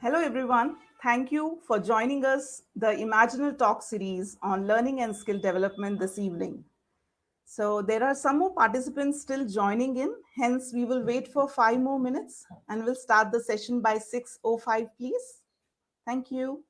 Hello, everyone. Thank you for joining us, the Imaginal Talk Series on learning and skill development this evening. So, there are some more participants still joining in, hence, we will wait for 5 more minutes and we'll start the session by 6:05, please. Thank you.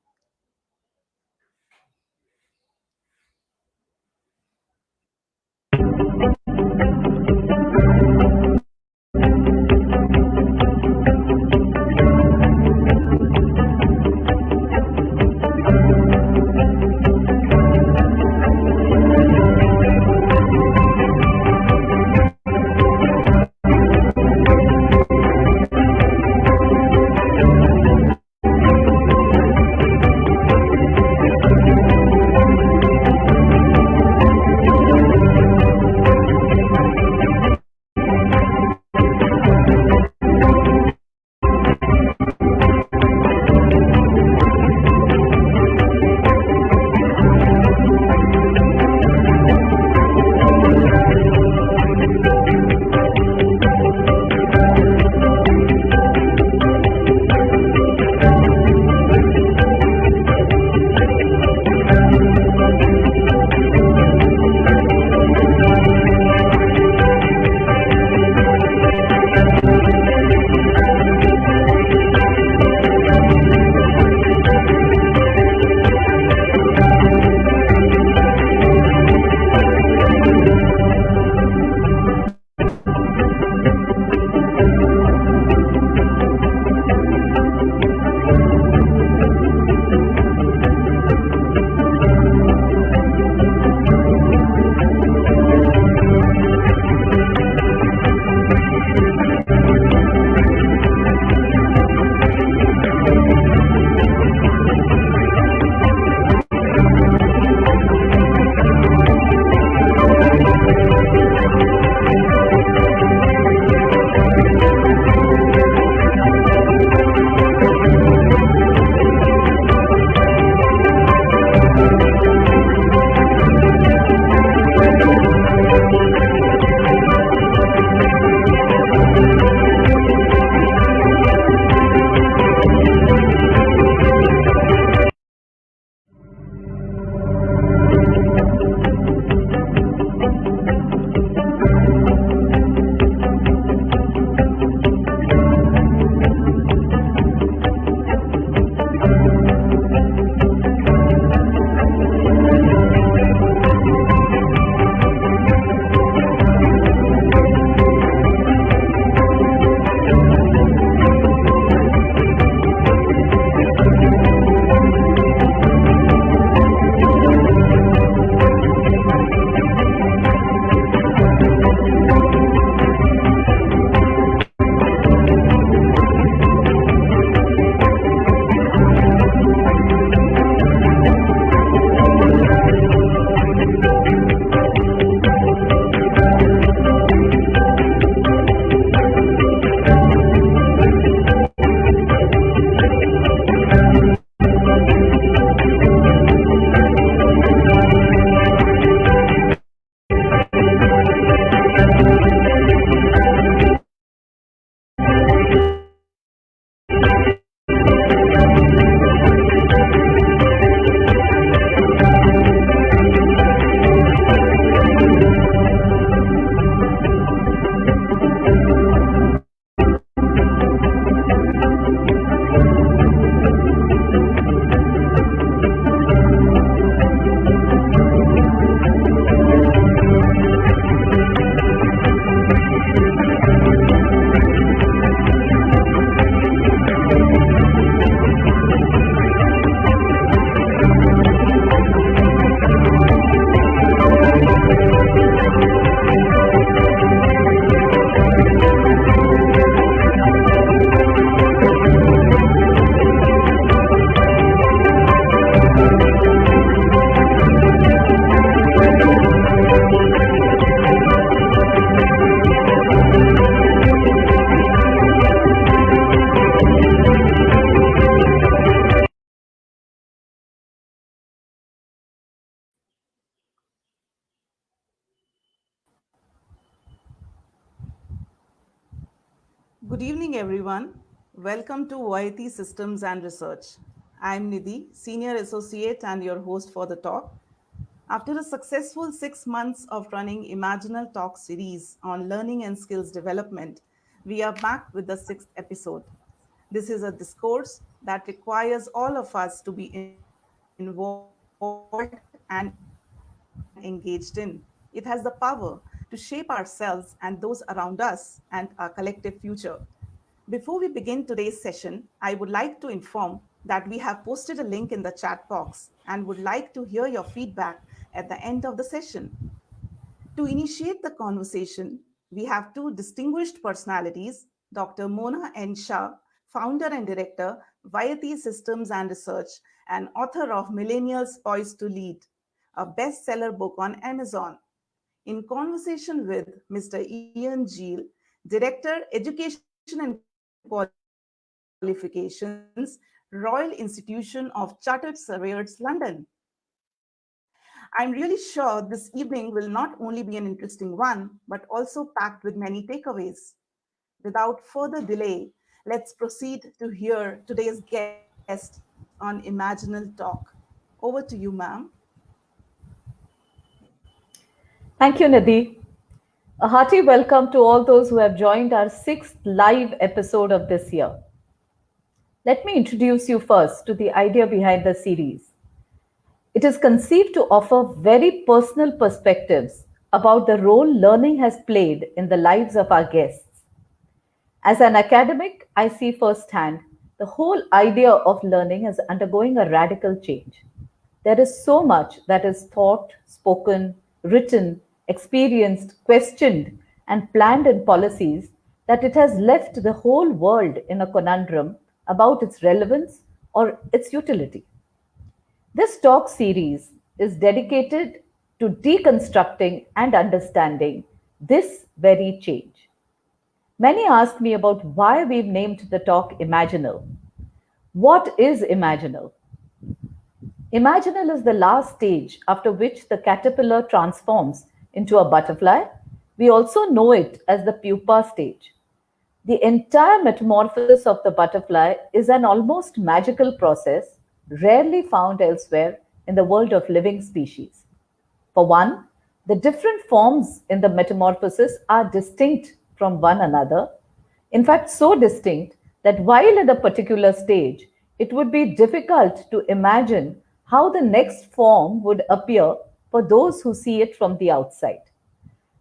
Good evening, everyone. Welcome to Vayati Systems and Research. I'm Nidhi, Senior Associate and your host for the talk. After a successful 6 months of running Imaginal Talk Series on learning and skills development, we are back with the sixth episode. This is a discourse that requires all of us to be involved and engaged in. It has the power to shape ourselves and those around us and our collective future. Before we begin today's session, I would like to inform that we have posted a link in the chat box and would like to hear your feedback at the end of the session. To initiate the conversation, we have two distinguished personalities Dr. Mona N. Shah, founder and director, Vayati Systems and Research, and author of Millennials Poised to Lead, a bestseller book on Amazon. In conversation with Mr. Ian Jeal, Director, Education and Qualifications, Royal Institution of Chartered Surveyors, London. I'm really sure this evening will not only be an interesting one, but also packed with many takeaways. Without further delay, let's proceed to hear today's guest on Imaginal Talk. Over to you, ma'am. Thank you, Nidhi. A hearty welcome to all those who have joined our sixth live episode of this year. Let me introduce you first to the idea behind the series. It is conceived to offer very personal perspectives about the role learning has played in the lives of our guests. As an academic, I see firsthand the whole idea of learning is undergoing a radical change. There is so much that is thought, spoken, written, experienced, questioned, and planned in policies that it has left the whole world in a conundrum about its relevance or its utility. This talk series is dedicated to deconstructing and understanding this very change. Many ask me about why we've named the talk Imaginal. What is Imaginal? Imaginal is the last stage after which the caterpillar transforms into a butterfly. We also know it as the pupa stage. The entire metamorphosis of the butterfly is an almost magical process rarely found elsewhere in the world of living species. For one, the different forms in the metamorphosis are distinct from one another. In fact, so distinct that while in a particular stage, it would be difficult to imagine how the next form would appear for those who see it from the outside.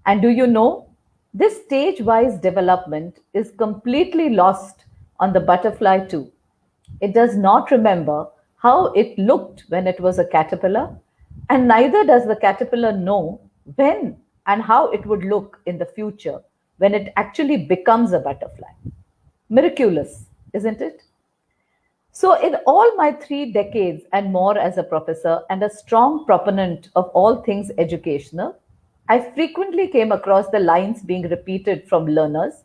And do you know, this stage wise development is completely lost on the butterfly too. It does not remember how it looked when it was a caterpillar, and neither does the caterpillar know when and how it would look in the future when it actually becomes a butterfly. Miraculous, isn't it? So, in all my 3 decades and more as a professor and a strong proponent of all things educational, I frequently came across the lines being repeated from learners,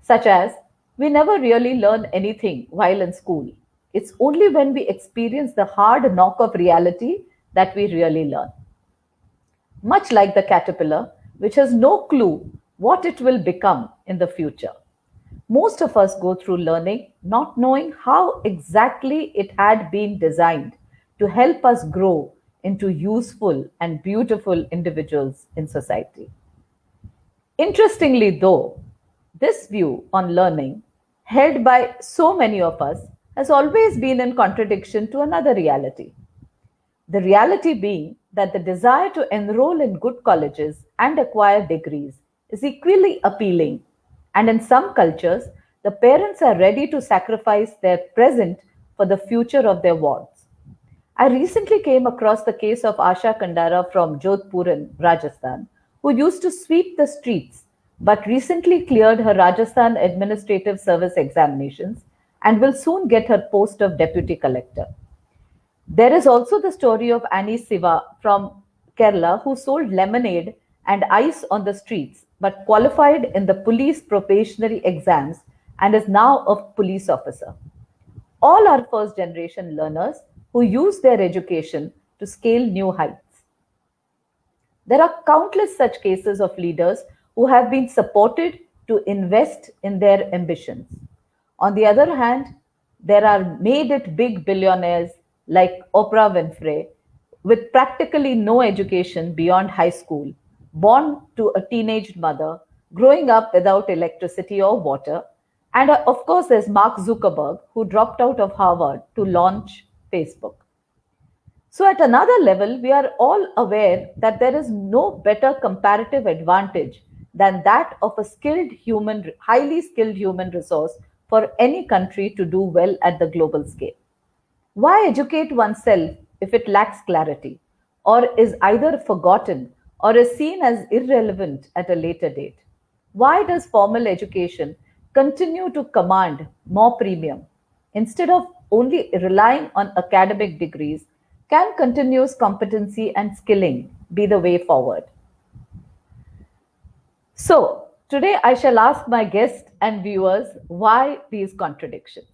such as, "We never really learn anything while in school. It's only when we experience the hard knock of reality that we really learn." Much like the caterpillar, which has no clue what it will become in the future. Most of us go through learning not knowing how exactly it had been designed to help us grow into useful and beautiful individuals in society. Interestingly, though, this view on learning, held by so many of us, has always been in contradiction to another reality. The reality being that the desire to enroll in good colleges and acquire degrees is equally appealing, and in some cultures, the parents are ready to sacrifice their present for the future of their wards. I recently came across the case of Asha Kandara from Jodhpur in Rajasthan, who used to sweep the streets but recently cleared her Rajasthan Administrative Service examinations and will soon get her post of deputy collector. There is also the story of Annie Siva from Kerala who sold lemonade and ice on the streets but qualified in the police probationary exams and is now a police officer. All are first generation learners who use their education to scale new heights. There are countless such cases of leaders who have been supported to invest in their ambitions. On the other hand, there are made it big billionaires like Oprah Winfrey with practically no education beyond high school, born to a teenage mother, growing up without electricity or water. And of course, there's Mark Zuckerberg, who dropped out of Harvard to launch Facebook. So, at another level, we are all aware that there is no better comparative advantage than that of a highly skilled human resource for any country to do well at the global scale. Why educate oneself if it lacks clarity, or is either forgotten or is seen as irrelevant at a later date? Why does formal education continue to command more premium? Instead of only relying on academic degrees, can continuous competency and skilling be the way forward? So, today I shall ask my guests and viewers why these contradictions.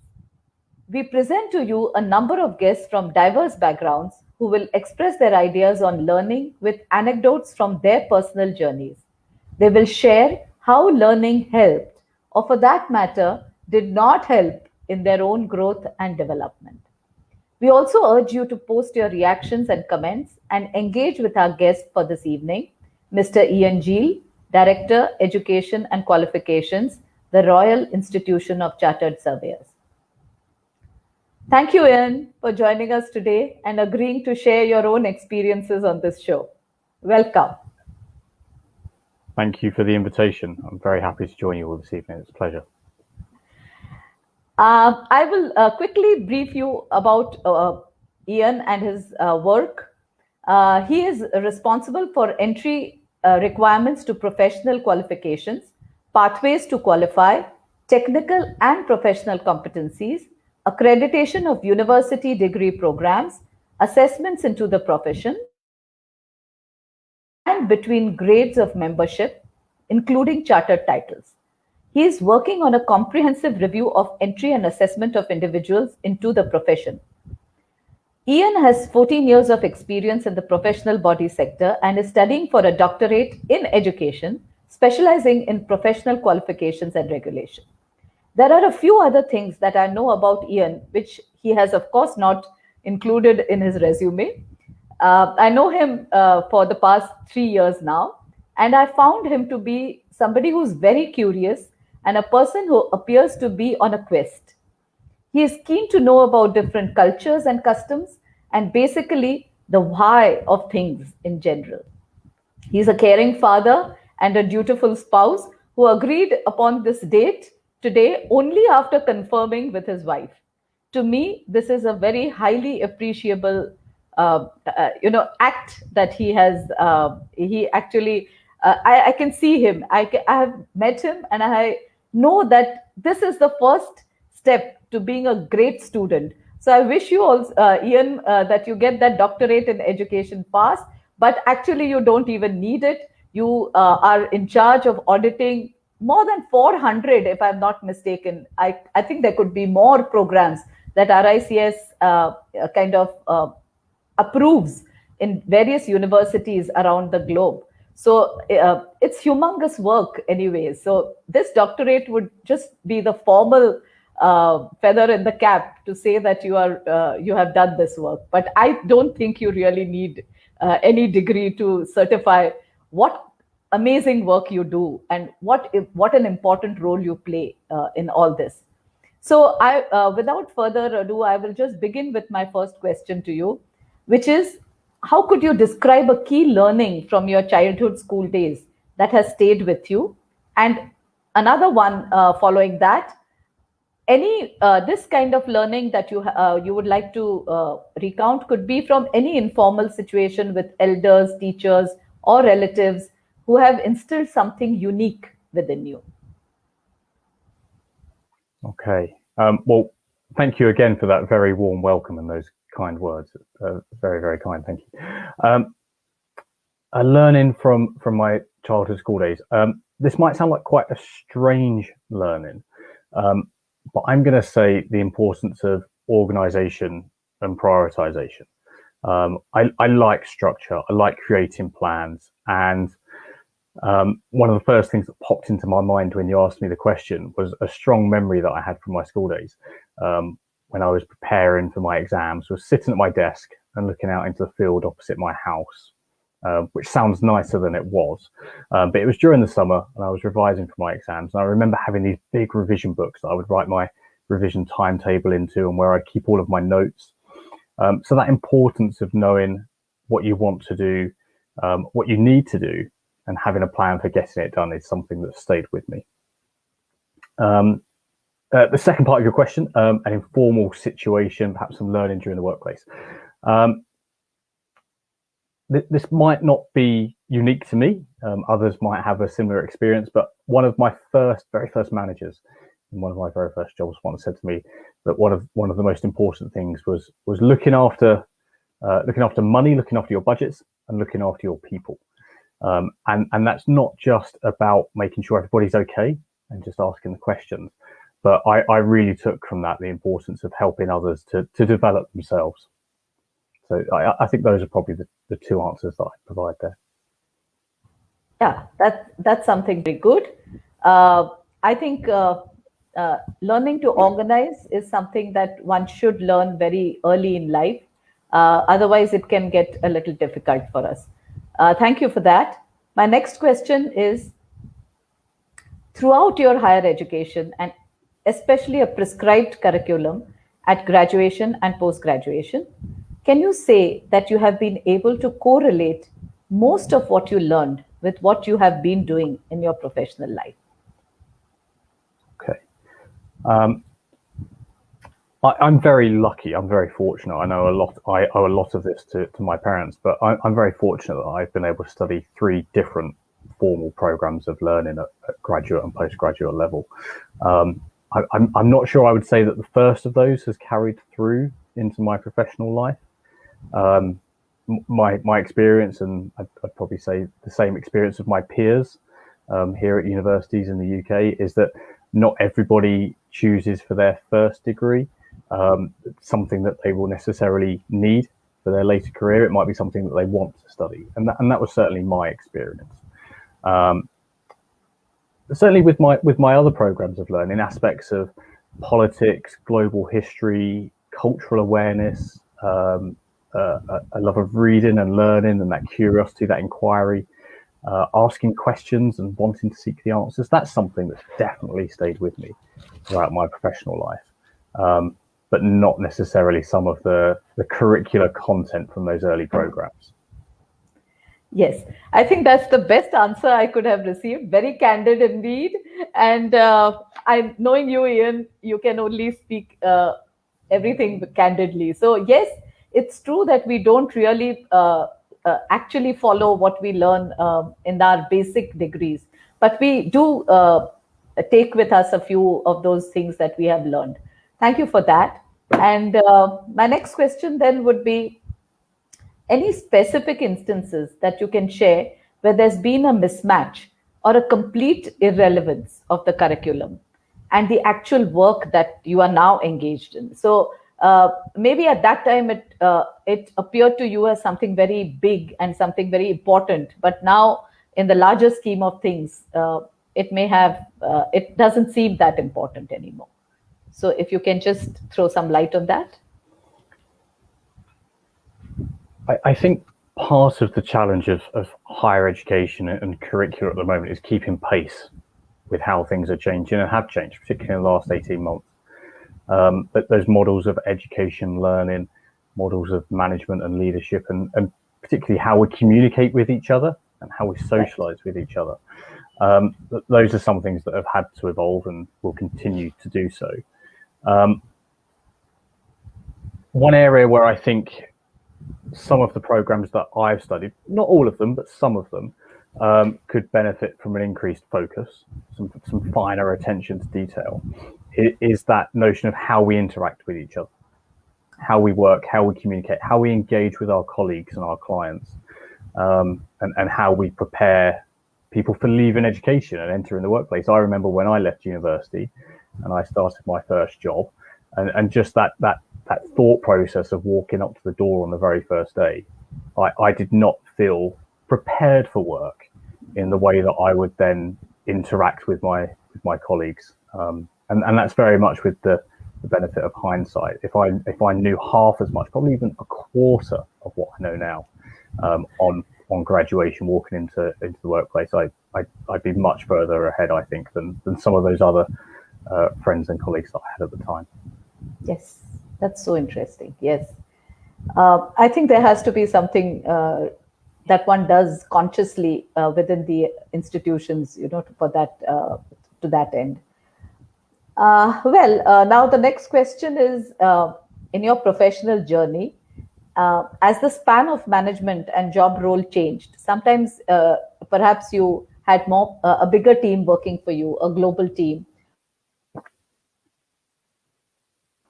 We present to you a number of guests from diverse backgrounds who will express their ideas on learning with anecdotes from their personal journeys. They will share how learning helped, or for that matter, did not help in their own growth and development. We also urge you to post your reactions and comments and engage with our guest for this evening, Mr. Ian Jeal, Director, Education and Qualifications, the Royal Institution of Chartered Surveyors. Thank you, Ian, for joining us today and agreeing to share your own experiences on this show. Welcome. Thank you for the invitation. I'm very happy to join you all this evening. It's a pleasure. I will quickly brief you about Ian and his work. He is responsible for entry requirements to professional qualifications, pathways to qualify, technical and professional competencies, accreditation of university degree programs, assessments into the profession, and between grades of membership, including chartered titles. He is working on a comprehensive review of entry and assessment of individuals into the profession. Ian has 14 years of experience in the professional body sector and is studying for a doctorate in education, specializing in professional qualifications and regulation. There are a few other things that I know about Ian, which he has, of course, not included in his resume. I know him for the past 3 years now, and I found him to be somebody who's very curious and a person who appears to be on a quest. He is keen to know about different cultures and customs and basically the why of things in general. He's a caring father and a dutiful spouse who agreed upon this date today only after confirming with his wife. To me, this is a very highly appreciable, act that he has. He actually, I can see him. I have met him, and I know that this is the first step to being a great student. So I wish you all, Ian, that you get that doctorate in education fast. But actually, you don't even need it. You are in charge of auditing more than 400, if I'm not mistaken. I think there could be more programs that RICS kind of approves in various universities around the globe. So it's humongous work anyway. So this doctorate would just be the formal feather in the cap to say that you have done this work. But I don't think you really need any degree to certify what amazing work you do and what an important role you play in all this. So without further ado, I will just begin with my first question to you, which is, how could you describe a key learning from your childhood school days that has stayed with you? And another one following that, any this kind of learning that you would like to recount could be from any informal situation with elders, teachers, or relatives who have instilled something unique within you. Okay. Well, thank you again for that very warm welcome and those kind words. Very, very kind. Thank you. A learning from my childhood school days. This might sound like quite a strange learning, but I'm going to say the importance of organization and prioritization. I like structure. I like creating plans, and One of the first things that popped into my mind when you asked me the question was a strong memory that I had from my school days. When I was preparing for my exams, was sitting at my desk and looking out into the field opposite my house, which sounds nicer than it was. But it was during the summer and I was revising for my exams. And I remember having these big revision books that I would write my revision timetable into and where I'd keep all of my notes. So that importance of knowing what you want to do, what you need to do, and having a plan for getting it done is something that stayed with me. The second part of your question, an informal situation, perhaps some learning during the workplace. This might not be unique to me. Others might have a similar experience, but one of my very first managers in one of my very first jobs once said to me that one of the most important things was looking after money, looking after your budgets, and looking after your people. And that's not just about making sure everybody's okay and just asking the questions, but I really took from that the importance of helping others to develop themselves. So I think those are probably the two answers that I provide there. Yeah, that's something very good. I think learning to organize is something that one should learn very early in life. Otherwise, it can get a little difficult for us. Thank you for that. My next question is, throughout your higher education and especially a prescribed curriculum at graduation and post-graduation, can you say that you have been able to correlate most of what you learned with what you have been doing in your professional life? Okay. I'm very lucky. I'm very fortunate. I know a lot. I owe a lot of this to my parents, but I'm very fortunate that I've been able to study 3 different formal programs of learning at graduate and postgraduate level. I'm not sure I would say that the first of those has carried through into my professional life. My experience, and I'd probably say the same experience of my peers here at universities in the UK, is that not everybody chooses for their first degree something that they will necessarily need for their later career. It might be something that they want to study, and that was certainly my experience. Certainly with my other programs of learning, aspects of politics, global history, cultural awareness, a love of reading and learning, and that curiosity, that inquiry, asking questions and wanting to seek the answers. That's something that's definitely stayed with me throughout my professional life, but not necessarily some of the curricular content from those early programs. Yes, I think that's the best answer I could have received. Very candid indeed. And knowing you, Ian, you can only speak everything candidly. So yes, it's true that we don't really actually follow what we learn in our basic degrees, but we do take with us a few of those things that we have learned. Thank you for that. And my next question then would be, any specific instances that you can share where there's been a mismatch or a complete irrelevance of the curriculum and the actual work that you are now engaged in? So maybe at that time it appeared to you as something very big and something very important, but now in the larger scheme of things, it doesn't seem that important anymore. So if you can just throw some light on that. I think part of the challenge of higher education and curricula at the moment is keeping pace with how things are changing and have changed, particularly in the last 18 months. But those models of education, learning, models of management and leadership, and particularly how we communicate with each other and how we socialize with each other. Those are some things that have had to evolve and will continue to do so. One area where I think some of the programs that I've studied, not all of them, but some of them, could benefit from an increased focus, some finer attention to detail, is that notion of how we interact with each other, how we work, how we communicate, how we engage with our colleagues and our clients, and how we prepare people for leaving education and entering the workplace. I remember when I left university and I started my first job, and just that thought process of walking up to the door on the very first day, I did not feel prepared for work in the way that I would then interact with my colleagues. And that's very much with the benefit of hindsight. If I knew half as much, probably even a quarter of what I know now, on graduation, walking into the workplace, I'd be much further ahead, I think, than some of those other friends and colleagues that I had at the time. Yes, that's so interesting. Yes. I think there has to be something that one does consciously within the institutions, for that to that end. Now the next question is, in your professional journey, as the span of management and job role changed, sometimes perhaps you had more a bigger team working for you, a global team,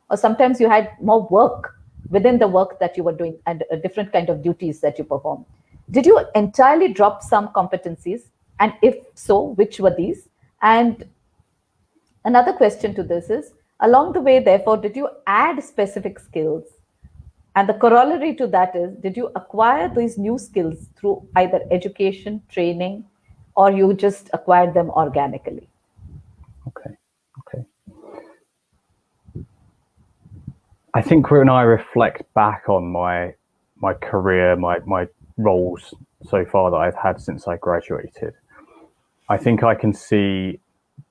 or sometimes you had more work within the work that you were doing and a different kind of duties that you perform. Did you entirely drop some competencies? And if so, which were these? And another question to this is, along the way, therefore, did you add specific skills? And the corollary to that is, did you acquire these new skills through either education, training, or you just acquired them organically? Okay. I think when I reflect back on my career, my roles so far that I've had since I graduated, I think I can see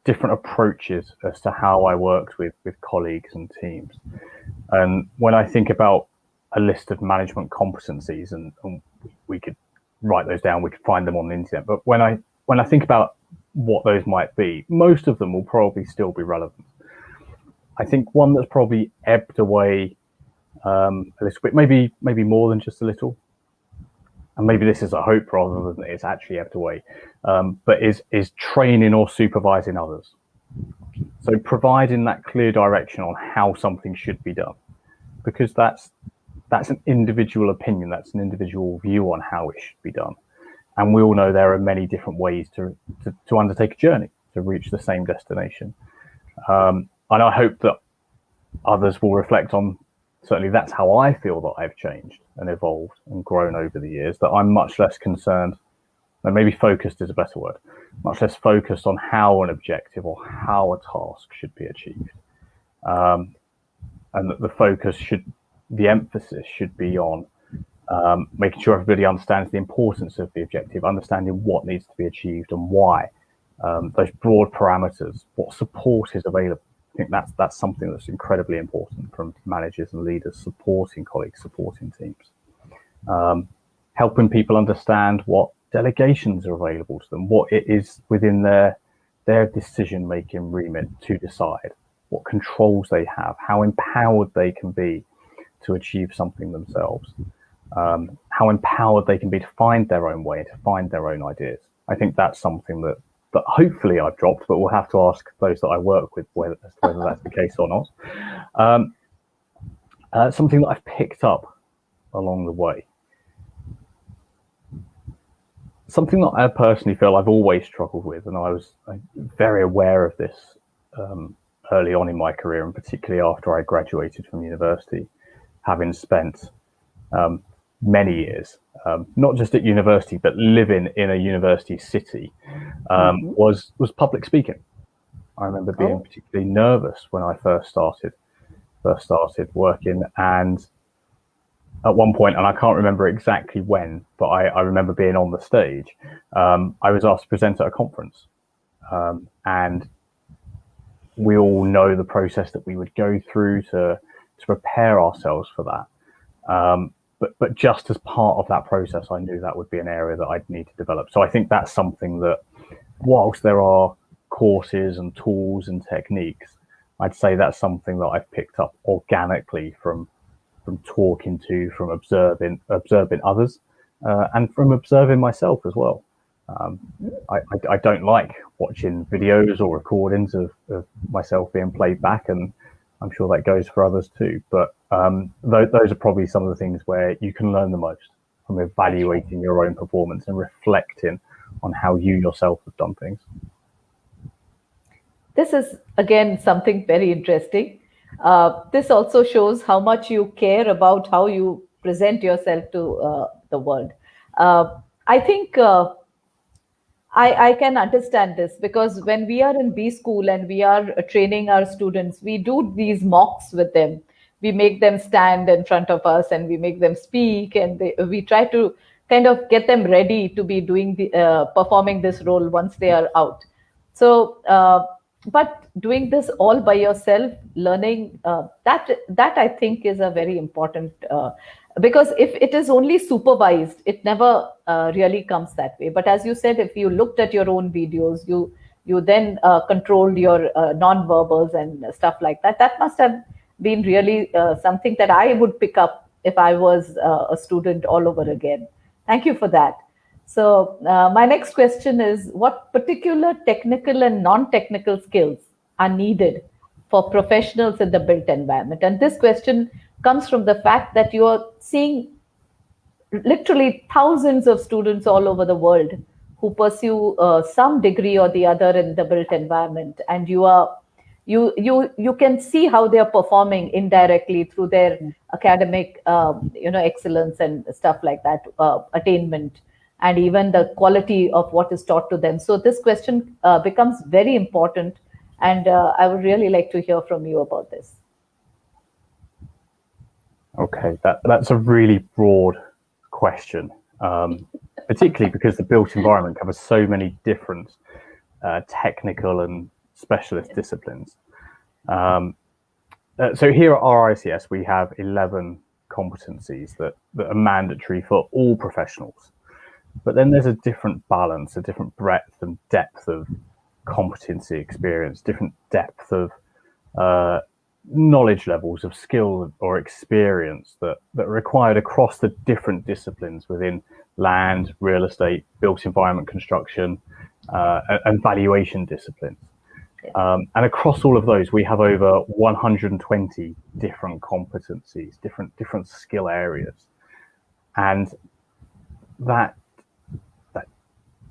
different approaches as to how I worked with colleagues and teams. And when I think about a list of management competencies, and we could write those down, we could find them on the internet. But when I think about what those might be, most of them will probably still be relevant. I think one that's probably ebbed away a little bit, maybe more than just a little, and maybe this is a hope rather than it's actually ebbed away, but is training or supervising others. So providing that clear direction on how something should be done, because that's an individual opinion, that's an individual view on how it should be done. And we all know there are many different ways to undertake a journey to reach the same destination. And I hope that others will reflect on, certainly that's how I feel that I've changed and evolved and grown over the years, that I'm much less concerned, and maybe focused is a better word, much less focused on how an objective or how a task should be achieved. And that the emphasis should be on making sure everybody understands the importance of the objective, understanding what needs to be achieved and why, those broad parameters, what support is available. I think that's something that's incredibly important from managers and leaders, supporting colleagues, supporting teams, helping people understand what delegations are available to them, what it is within their decision-making remit to decide, what controls they have, how empowered they can be to achieve something themselves, how empowered they can be to find their own way, to find their own ideas. I think that's something that hopefully I've dropped, but we'll have to ask those that I work with whether that's the case or not. Something that I've picked up along the way. Something that I personally feel I've always struggled with, and I was very aware of this early on in my career, and particularly after I graduated from university, having spent many years, not just at university, but living in a university city, was public speaking. I remember being particularly nervous when I first started working, and at one point, and I can't remember exactly when, but I remember being on the stage. I was asked to present at a conference, and we all know the process that we would go through to prepare ourselves for that. But just as part of that process, I knew that would be an area that I'd need to develop. So I think that's something that, whilst there are courses and tools and techniques, I'd say that's something that I've picked up organically from talking to, from observing others, and from observing myself as well. I don't like watching videos or recordings of myself being played back, and I'm sure that goes for others too. But those are probably some of the things where you can learn the most, from evaluating your own performance and reflecting on how you yourself have done things. This is, again, something very interesting. This also shows how much you care about how you present yourself to the world. I think I can understand this because when we are in B school and we are training our students, we do these mocks with them. We make them stand in front of us and we make them speak, and we try to kind of get them ready to be doing performing this role once they are out. So, but doing this all by yourself, learning that I think is a very important because if it is only supervised, it never really comes that way. But as you said, if you looked at your own videos, you then controlled your non-verbals and stuff like that. That must have been really something that I would pick up if I was a student all over again. Thank you for that. So, my next question is, what particular technical and non technical skills are needed for professionals in the built environment? And this question comes from the fact that you are seeing literally thousands of students all over the world who pursue some degree or the other in the built environment, and you can see how they are performing indirectly through their academic excellence and stuff like that, attainment, and even the quality of what is taught to them. So this question becomes very important, and I would really like to hear from you about this. Okay, that's a really broad question, particularly because the built environment covers so many different technical and specialist disciplines. So here at RICS, we have 11 competencies that are mandatory for all professionals. But then there's a different balance, a different breadth and depth of competency experience, different depth of knowledge levels of skill or experience that are required across the different disciplines within land, real estate, built environment construction, and valuation disciplines. And across all of those, we have over 120 different competencies, different skill areas, and that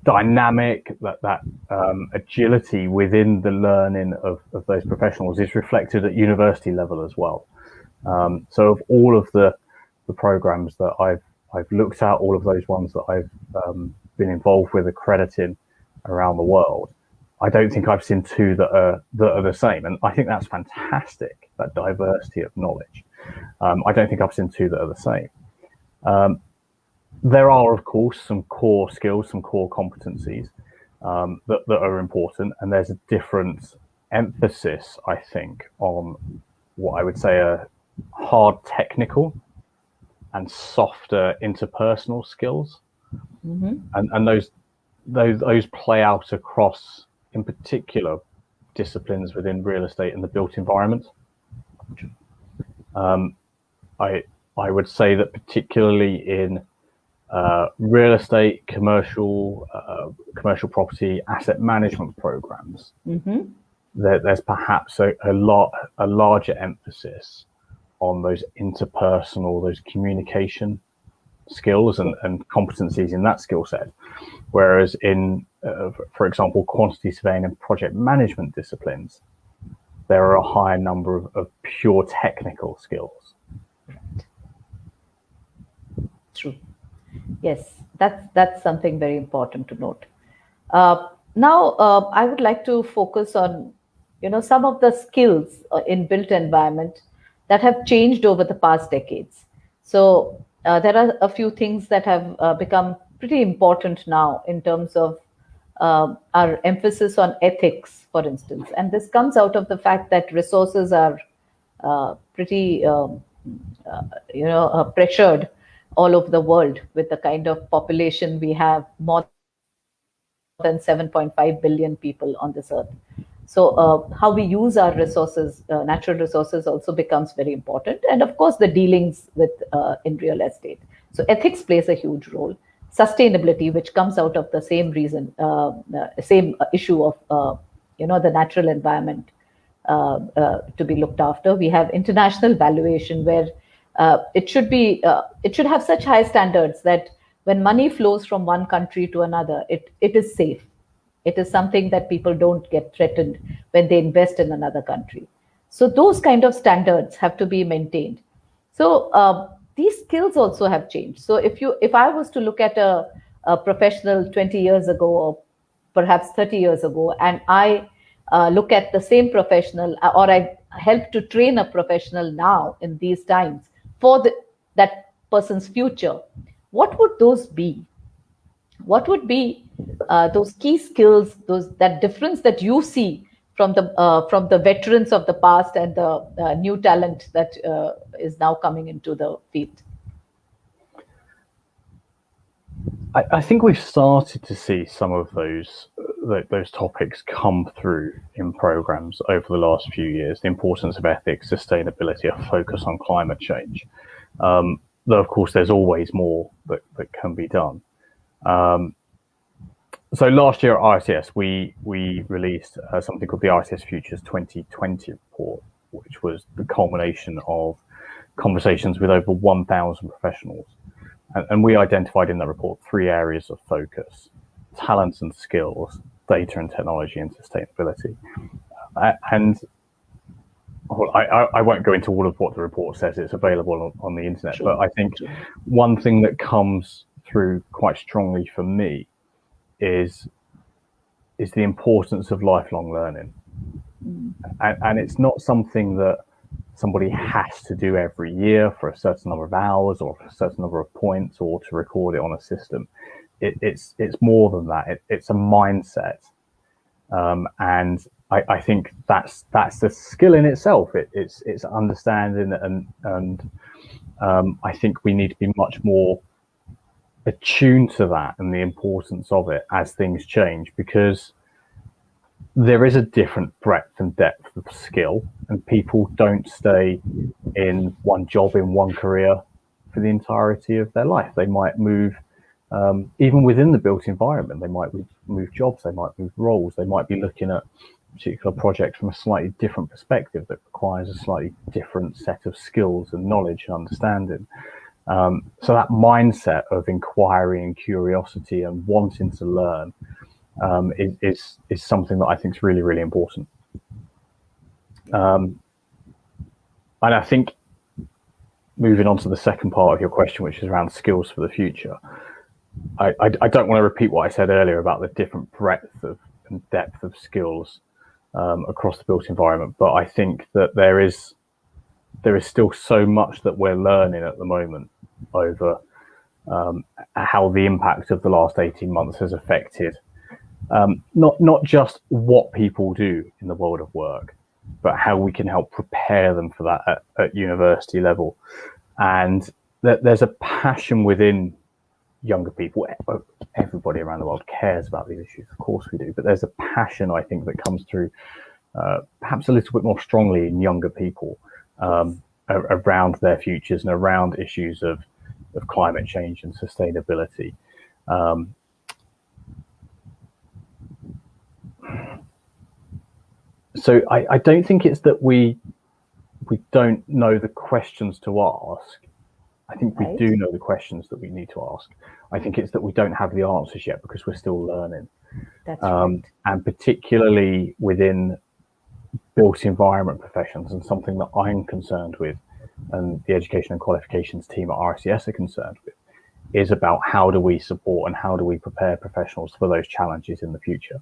dynamic, that agility within the learning of those professionals is reflected at university level as well. So of all of the programs that I've looked at, all of those ones that I've been involved with accrediting around the world, I don't think I've seen two that are the same, and I think that's fantastic. That diversity of knowledge. I don't think I've seen two that are the same. There are, of course, some core skills, some core competencies that are important, and there's a different emphasis, I think, on what I would say are hard technical and softer interpersonal skills, and those play out across, in particular, disciplines within real estate and the built environment. I would say that particularly in real estate, commercial property, asset management programs, there's perhaps a larger emphasis on those interpersonal, those communication skills and competencies in that skill set. Whereas in, for example, quantity surveying and project management disciplines, there are a higher number of pure technical skills. True. Yes, that's something very important to note. Now, I would like to focus on, some of the skills in built environment that have changed over the past decades. So there are a few things that have become pretty important now in terms of our emphasis on ethics, for instance, and this comes out of the fact that resources are pretty, pressured all over the world with the kind of population we have, more than 7.5 billion people on this earth. So how we use our resources, natural resources, also becomes very important, and of course the dealings with in real estate. So ethics plays a huge role. Sustainability, which comes out of the same reason, same issue of the natural environment to be looked after. We have international valuation, where it should have such high standards that when money flows from one country to another, it is safe. It is something that people don't get threatened when they invest in another country. So those kind of standards have to be maintained. So these skills also have changed. So if I was to look at a professional 20 years ago, or perhaps 30 years ago, and I look at the same professional, or I help to train a professional now in these times for that person's future, what would those be? What would be those key skills, those that difference that you see from the veterans of the past and the new talent that is now coming into the field? I think we've started to see some of those topics come through in programs over the last few years. The importance of ethics, sustainability, a focus on climate change. Though, of course, there's always more that can be done. So last year at RCS, we released something called the RCS Futures 2020 report, which was the culmination of conversations with over 1,000 professionals. And we identified in that report 3 areas of focus: talents and skills, data and technology, and sustainability. And I won't go into all of what the report says, it's available on the internet, sure. But I think one thing that comes through quite strongly for me is the importance of lifelong learning. And it's not something that somebody has to do every year for a certain number of hours or for a certain number of points or to record it on a system. It's more than that. It's a mindset, and I think that's the skill in itself. It's understanding, and I think we need to be much more attuned to that and the importance of it as things change, because there is a different breadth and depth of skill, and people don't stay in one job, in one career for the entirety of their life. They might move, even within the built environment, they might move jobs, they might move roles, they might be looking at a particular project from a slightly different perspective that requires a slightly different set of skills and knowledge and understanding. So that mindset of inquiry and curiosity and wanting to learn is something that I think is really, really important. And I think moving on to the second part of your question, which is around skills for the future, I don't want to repeat what I said earlier about the different breadth and depth of skills across the built environment, but I think that there is still so much that we're learning at the moment over how the impact of the last 18 months has affected not just what people do in the world of work, but how we can help prepare them for that at university level. And there's a passion within younger people. Everybody around the world cares about these issues, of course we do, but there's a passion, I think, that comes through perhaps a little bit more strongly in younger people around their futures and around issues of climate change and sustainability. So I don't think it's that we don't know the questions to ask. I think we do know the questions that we need to ask. I think it's that we don't have the answers yet because we're still learning. That's right. And particularly within built environment professions, and something that I'm concerned with and the education and qualifications team at RCS are concerned with, is about how do we support and how do we prepare professionals for those challenges in the future.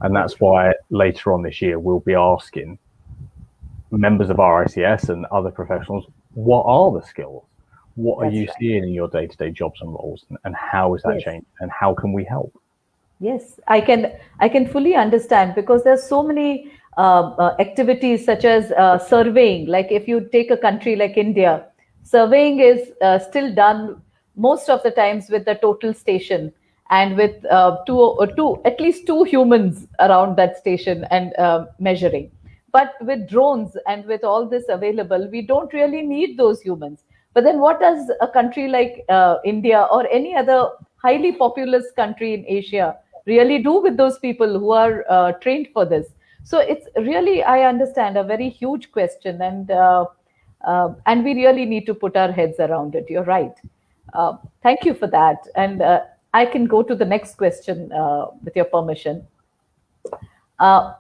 And that's why later on this year, we'll be asking members of RICS and other professionals, what are the skills? What are you seeing in your day-to-day jobs and roles, and how is that changing, and how can we help? Yes, I can fully understand, because there's so many activities such as surveying. Like if you take a country like India, surveying is still done most of the times with the total station and with at least two humans around that station and measuring. But with drones and with all this available, we don't really need those humans. But then what does a country like India or any other highly populous country in Asia really do with those people who are trained for this? So it's really, I understand, a very huge question, and we really need to put our heads around it. You're right. Thank you for that. And I can go to the next question with your permission. The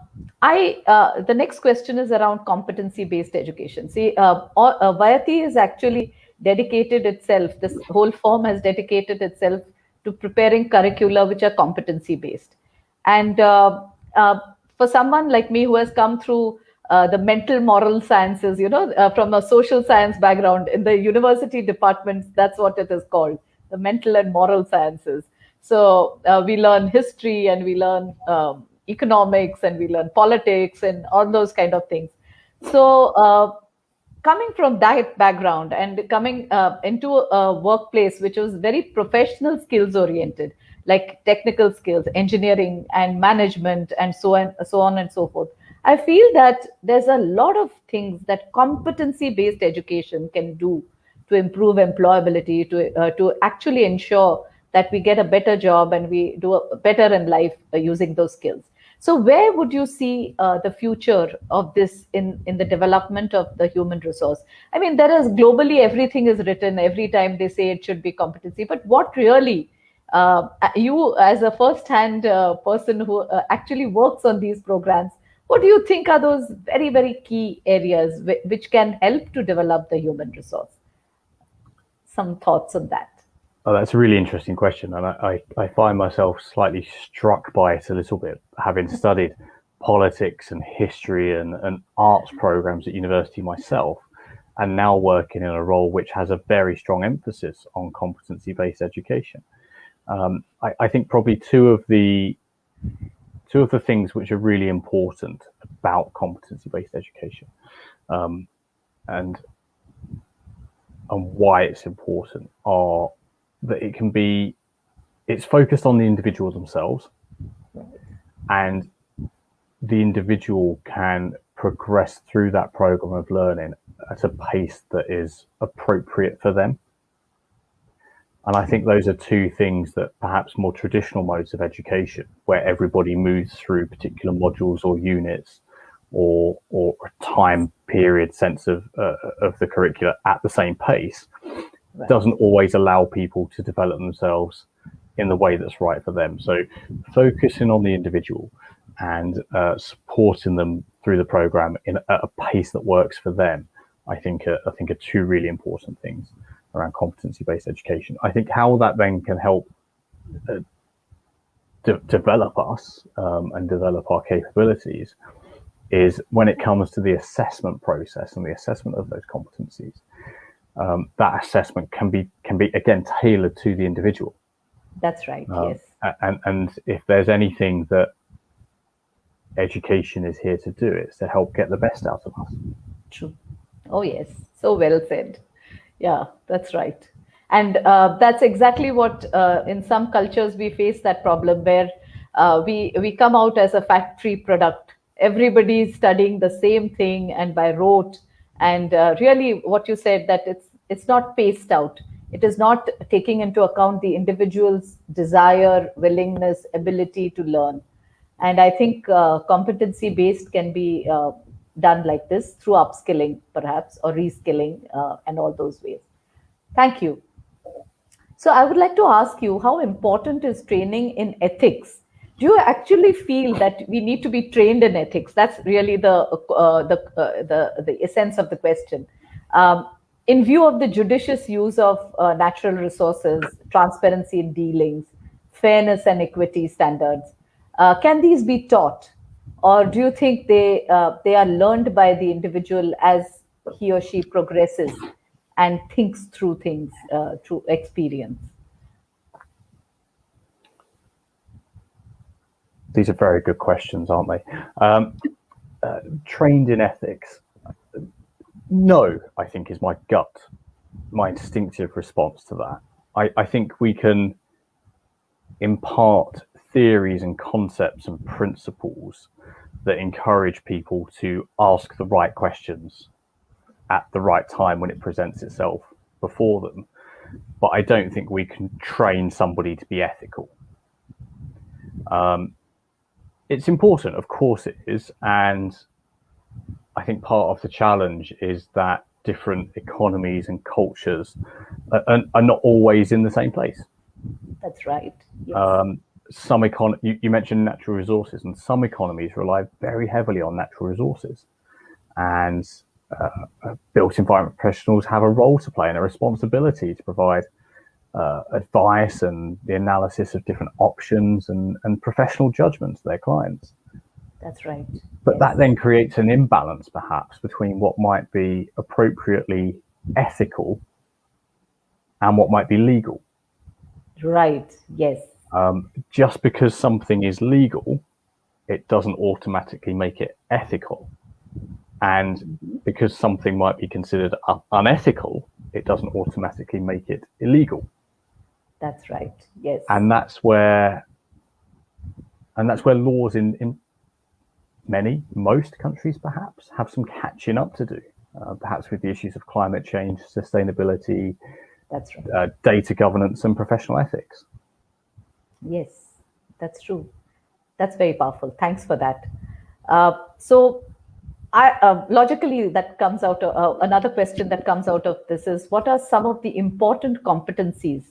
next question is around competency-based education. See, Vayati is actually dedicated itself, this whole firm has dedicated itself to preparing curricula which are competency-based. And for someone like me who has come through the mental moral sciences, from a social science background in the university departments, that's what it is called, the mental and moral sciences. So we learn history and we learn economics and we learn politics and all those kind of things. So coming from that background and coming into a workplace which was very professional skills oriented, like technical skills, engineering and management, and so on and so forth, I feel that there's a lot of things that competency based education can do to improve employability, to actually ensure that we get a better job and we do better in life using those skills. So, where would you see the future of this in the development of the human resource? I mean, there is globally everything is written every time they say it should be competency, but what really you as a first-hand person who actually works on these programs, what do you think are those very, very key areas which can help to develop the human resource? Some thoughts on that. Oh, that's a really interesting question, and I find myself slightly struck by it a little bit, having studied politics and history and arts programs at university myself, and now working in a role which has a very strong emphasis on competency-based education. I think probably two of the things which are really important about competency-based education, and why it's important, are that it's focused on the individual themselves, and the individual can progress through that program of learning at a pace that is appropriate for them. And I think those are two things that perhaps more traditional modes of education, where everybody moves through particular modules or units or a time period sense of the curricula at the same pace, right, doesn't always allow people to develop themselves in the way that's right for them. So focusing on the individual and supporting them through the program at a pace that works for them, I think are two really important things around competency-based education. I think how that then can help develop us and develop our capabilities is when it comes to the assessment process and the assessment of those competencies. That assessment can be again tailored to the individual. That's right. Yes. And if there's anything that education is here to do, it's to help get the best out of us. True. Oh yes, so well said. Yeah, that's right. And that's exactly what in some cultures we face that problem where we come out as a factory product. Everybody is studying the same thing and by rote. And really, what you said, that it's not paced out. It is not taking into account the individual's desire, willingness, ability to learn. And I think competency based can be done like this through upskilling, perhaps, or reskilling, and all those ways. Thank you. So I would like to ask you, how important is training in ethics? Do you actually feel that we need to be trained in ethics? That's really the essence of the question. In view of the judicious use of natural resources, transparency in dealings, fairness and equity standards, can these be taught, or do you think they are learned by the individual as he or she progresses and thinks through things through experience? These are very good questions, aren't they? Trained in ethics? No, I think is my instinctive response to that. I think we can impart theories and concepts and principles that encourage people to ask the right questions at the right time when it presents itself before them. But I don't think we can train somebody to be ethical. It's important, of course it is. And I think part of the challenge is that different economies and cultures are not always in the same place. That's right. Yes. You mentioned natural resources, and some economies rely very heavily on natural resources, and built environment professionals have a role to play and a responsibility to provide advice and the analysis of different options and professional judgment to their clients. That's right. But Yes. that then creates an imbalance, perhaps, between what might be appropriately ethical and what might be legal. Right. Yes. Just because something is legal, it doesn't automatically make it ethical. And because something might be considered unethical, it doesn't automatically make it illegal. That's right. Yes. And that's where laws in most countries perhaps have some catching up to do, perhaps with the issues of climate change, sustainability, That's right. Data governance and professional ethics. Yes, that's true. That's very powerful. Thanks for that. So, logically, that comes out of another question that comes out of this is, what are some of the important competencies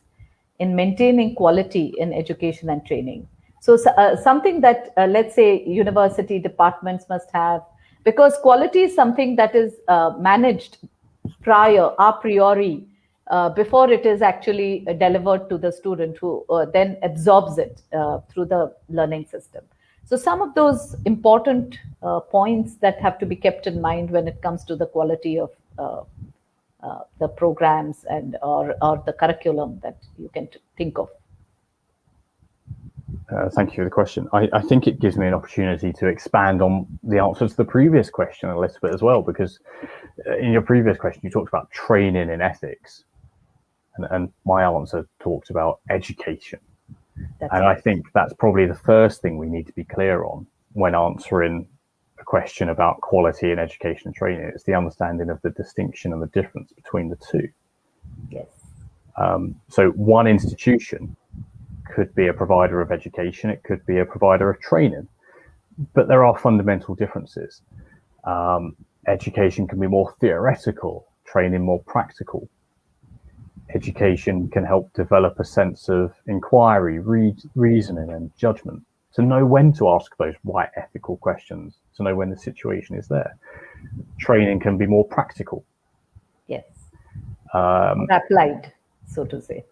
in maintaining quality in education and training? So, something that, let's say, university departments must have, because quality is something that is managed prior, a priori, before it is actually delivered to the student who then absorbs it through the learning system. So some of those important points that have to be kept in mind when it comes to the quality of the programs and or the curriculum that you can think of. Thank you for the question. I think it gives me an opportunity to expand on the answer to the previous question a little bit as well, because in your previous question, you talked about training in ethics, and my answer talked about education. That's and right. I think that's probably the first thing we need to be clear on when answering a question about quality in education and training. It's the understanding of the distinction and the difference between the two. Yes. So one institution could be a provider of education, it could be a provider of training, but there are fundamental differences. Education can be more theoretical, training more practical. Education can help develop a sense of inquiry, reasoning and judgment, to know when to ask those right ethical questions, to know when the situation is there. Training can be more practical. Yes. More applied, so to say.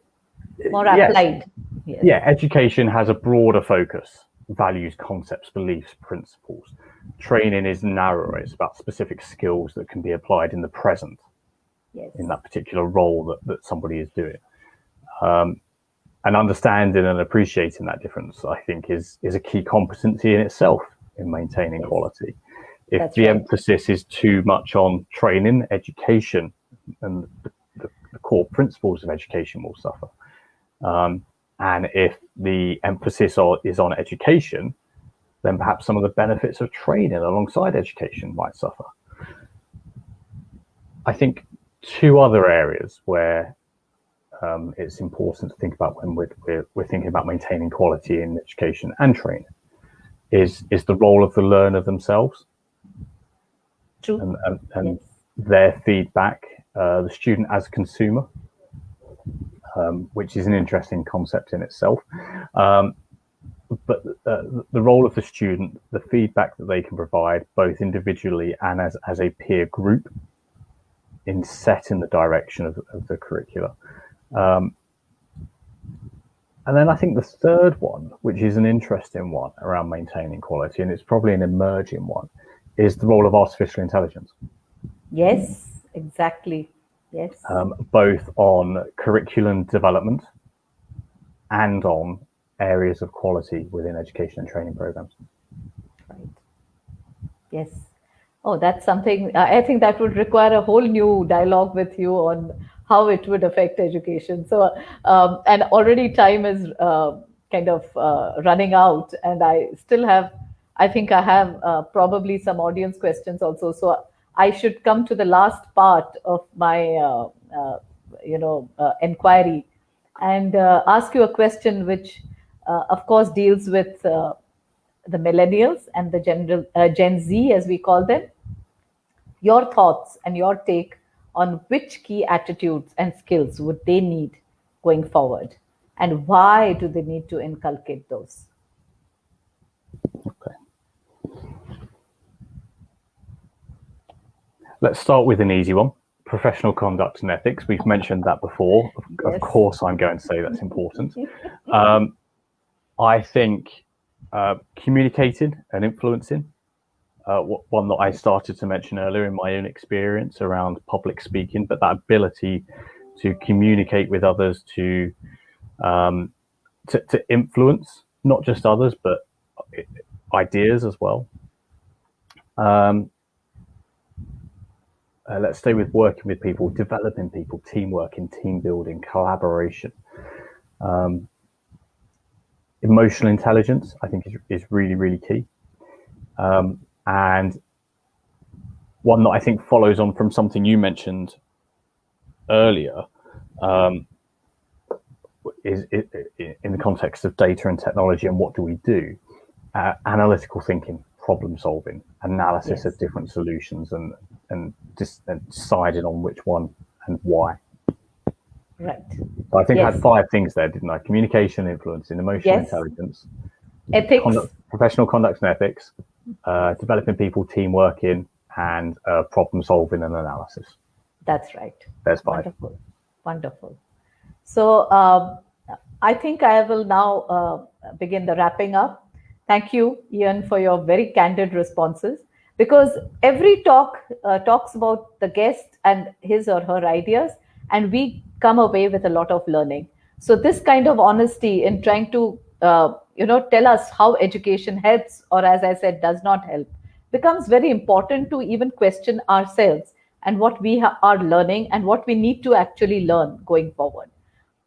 More Yes. applied. Yes. Yeah, education has a broader focus, values, concepts, beliefs, principles. Training is narrower, it's about specific skills that can be applied in the present. Yes. In that particular role that somebody is doing. And understanding and appreciating that difference, I think, is a key competency in itself in maintaining quality. If That's the right. emphasis is too much on training, education, and the core principles of education will suffer. And if the emphasis is on education, then perhaps some of the benefits of training alongside education might suffer. I think two other areas where it's important to think about when we're thinking about maintaining quality in education and training is the role of the learner themselves. True. And Yes. their feedback, the student as a consumer, which is an interesting concept in itself. But the role of the student, the feedback that they can provide both individually and as a peer group in setting the direction of the curricula. And then I think the third one, which is an interesting one around maintaining quality, and it's probably an emerging one, is the role of artificial intelligence. Yes, exactly. Yes. Both on curriculum development and on areas of quality within education and training programs. Right. Yes. Oh, that's something I think that would require a whole new dialogue with you on how it would affect education. So, and already time is kind of running out, and I still have, I think I have probably some audience questions also. So I should come to the last part of my, inquiry and ask you a question which, of course, deals with the millennials and the Gen Z, as we call them. Your thoughts and your take on which key attitudes and skills would they need going forward, and why do they need to inculcate those? Okay. Let's start with an easy one, professional conduct and ethics. We've mentioned that before. Of Yes. course, I'm going to say that's important. I think communicating and influencing, one that I started to mention earlier in my own experience around public speaking, but that ability to communicate with others, to influence not just others, but ideas as well. Let's stay with working with people, developing people, teamwork and team building, collaboration. Emotional intelligence, I think, is really, really key. And one that I think follows on from something you mentioned earlier, is in the context of data and technology and what do we do? Analytical thinking, problem solving, analysis of different solutions, and deciding on which one and why. Right. So I think I had 5 things there, didn't I? Communication, influencing, emotional intelligence, ethics, professional conduct and ethics, developing people, team working, and problem solving and analysis. That's right. There's 5. Wonderful. Wonderful. So I think I will now begin the wrapping up. Thank you, Ian, for your very candid responses. Because every talk talks about the guest and his or her ideas, and we come away with a lot of learning. So this kind of honesty in trying to tell us how education helps, or as I said, does not help, becomes very important to even question ourselves and what we are learning and what we need to actually learn going forward.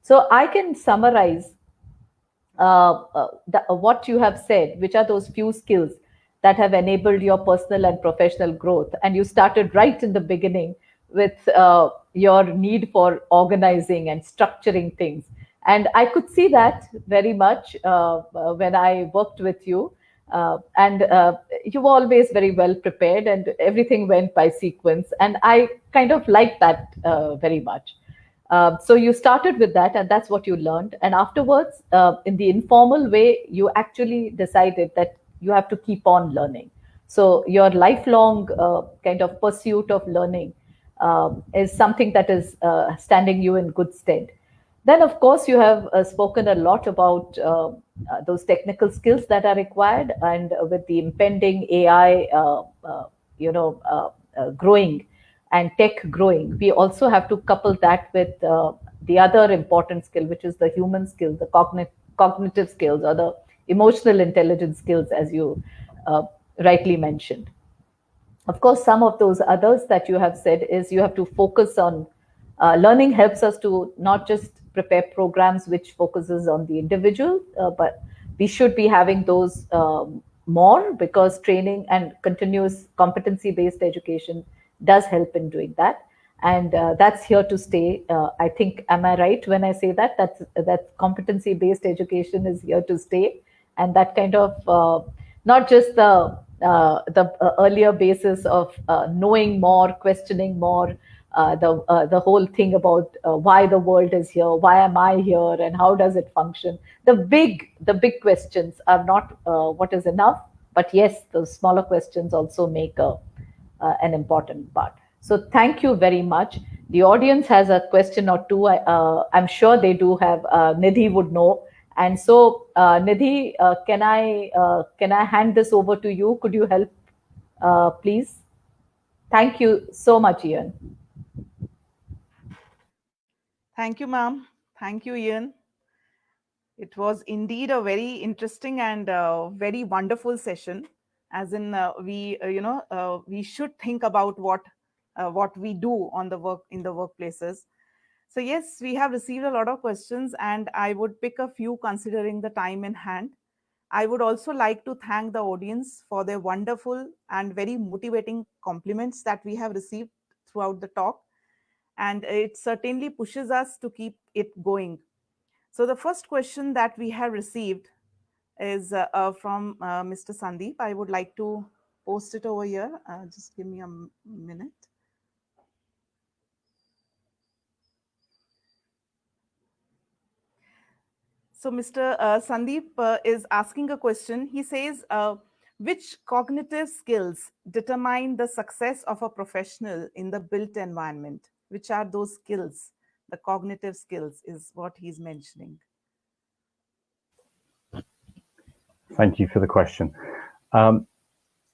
So I can summarize what you have said, which are those few skills that have enabled your personal and professional growth. And you started right in the beginning with your need for organizing and structuring things. And I could see that very much when I worked with you. And you were always very well prepared, and everything went by sequence. And I kind of liked that very much. So you started with that, and that's what you learned. And afterwards, in the informal way, you actually decided that you have to keep on learning. So your lifelong kind of pursuit of learning is something that is standing you in good stead. Then, of course, you have spoken a lot about those technical skills that are required, and with the impending AI, growing and tech growing, we also have to couple that with the other important skill, which is the human skill, the cognitive skills, or the emotional intelligence skills, as you rightly mentioned. Of course, some of those others that you have said is you have to focus on learning helps us to not just prepare programs which focuses on the individual, but we should be having those more, because training and continuous competency based education does help in doing that. And that's here to stay. I think, am I right when I say that that competency based education is here to stay? And that kind of not just the earlier basis of knowing more, questioning more, the whole thing about why the world is here, why am I here, and how does it function. The big questions are not what is enough, but yes, those smaller questions also make an important part. So thank you very much. The audience has a question or two. I'm sure they do have. Nidhi would know. And so, Nidhi, can I hand this over to you? Could you help, please? Thank you so much, Ian. Thank you, ma'am. Thank you, Ian. It was indeed a very interesting and very wonderful session. As in, we should think about what we do on the work in the workplaces. So yes, we have received a lot of questions, and I would pick a few considering the time in hand. I would also like to thank the audience for their wonderful and very motivating compliments that we have received throughout the talk. And it certainly pushes us to keep it going. So, the first question that we have received is from Mr. Sandeep. I would like to post it over here. Just give me a minute. So, Mr. Sandeep is asking a question. He says, Which cognitive skills determine the success of a professional in the built environment? Which are those skills? The cognitive skills is what he's mentioning. Thank you for the question. Um,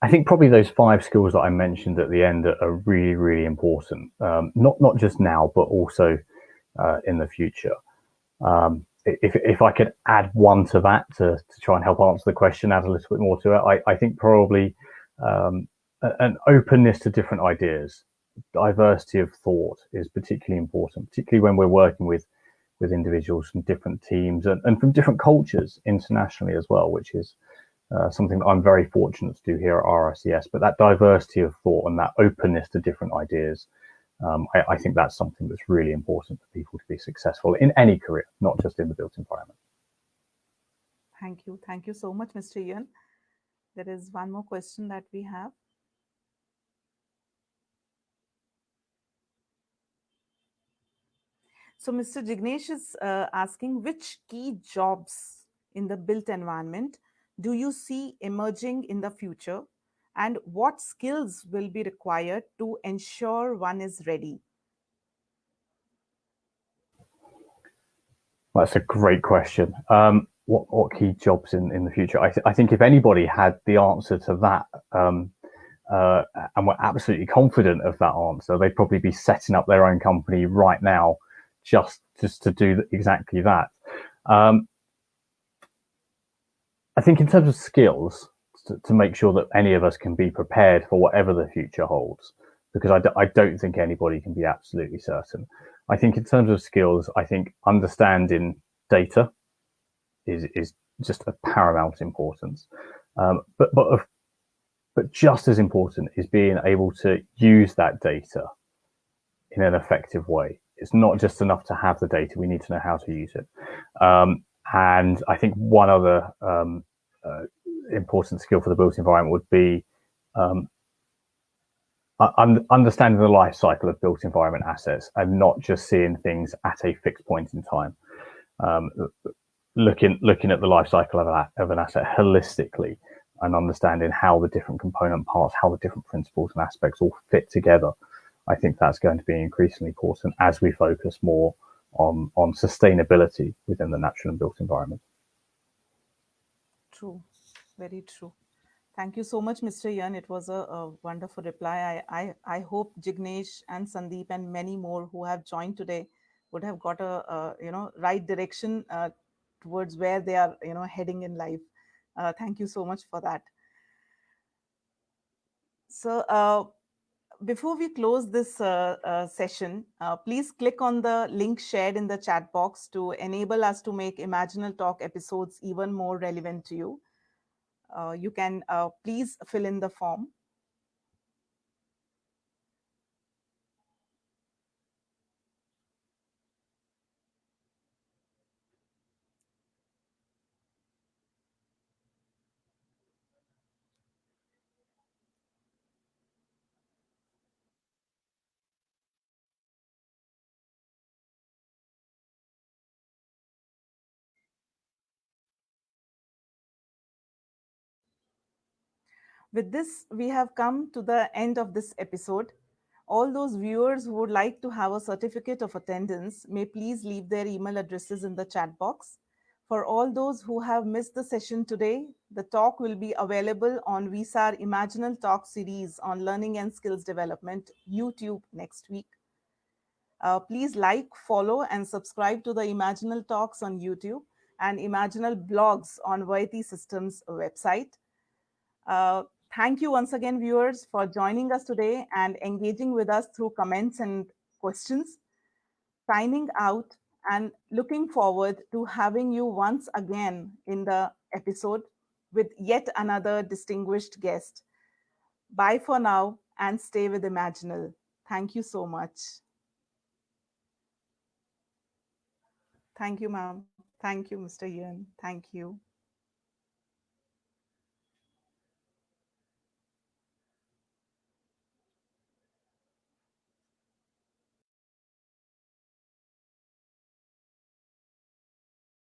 I think probably those five skills that I mentioned at the end are really, really important. Not just now, but also in the future. If I could add one to that to try and help answer the question, add a little bit more to it, I think probably an openness to different ideas, diversity of thought is particularly important, particularly when we're working with individuals from different teams and from different cultures internationally as well, which is something that I'm very fortunate to do here at RICS. But that diversity of thought and that openness to different ideas, I think that's something that's really important for people to be successful in any career, not just in the built environment. Thank you. Thank you so much, Mr. Ian. There is one more question that we have. So, Mr. Jignesh is asking which key jobs in the built environment do you see emerging in the future, and what skills will be required to ensure one is ready? That's a great question. What key jobs in the future? I think if anybody had the answer to that, and were absolutely confident of that answer, they'd probably be setting up their own company right now, just to do exactly that. Um, I think in terms of skills, to make sure that any of us can be prepared for whatever the future holds, because I don't think anybody can be absolutely certain. I think in terms of skills, I think understanding data is just of paramount importance. But just as important is being able to use that data in an effective way. It's not just enough to have the data; we need to know how to use it. And I think one other important skill for the built environment would be um, understanding the life cycle of built environment assets and not just seeing things at a fixed point in time. Um, looking at the life cycle of an asset holistically and understanding how the different component parts, how the different principles and aspects all fit together. I think that's going to be increasingly important as we focus more on sustainability within the natural and built environment. True, very true. Thank you so much, Mr. Yan. It was a wonderful reply. I hope Jignesh and Sandeep and many more who have joined today would have got a right direction towards where they are heading in life. Thank you so much for that. So before we close this session, please click on the link shared in the chat box to enable us to make Imaginal Talk episodes even more relevant to you. You can please fill in the form. With this, we have come to the end of this episode. All those viewers who would like to have a certificate of attendance may please leave their email addresses in the chat box. For all those who have missed the session today, the talk will be available on VSAR Imaginal Talk Series on Learning and Skills Development YouTube next week. Please like, follow, and subscribe to the Imaginal Talks on YouTube and Imaginal Blogs on Vayati Systems website. Uh, Thank you once again, viewers, for joining us today and engaging with us through comments and questions. Signing out and looking forward to having you once again in the episode with yet another distinguished guest. Bye for now and stay with Imaginal. Thank you so much. Thank you, ma'am. Thank you, Mr. Ian. Thank you.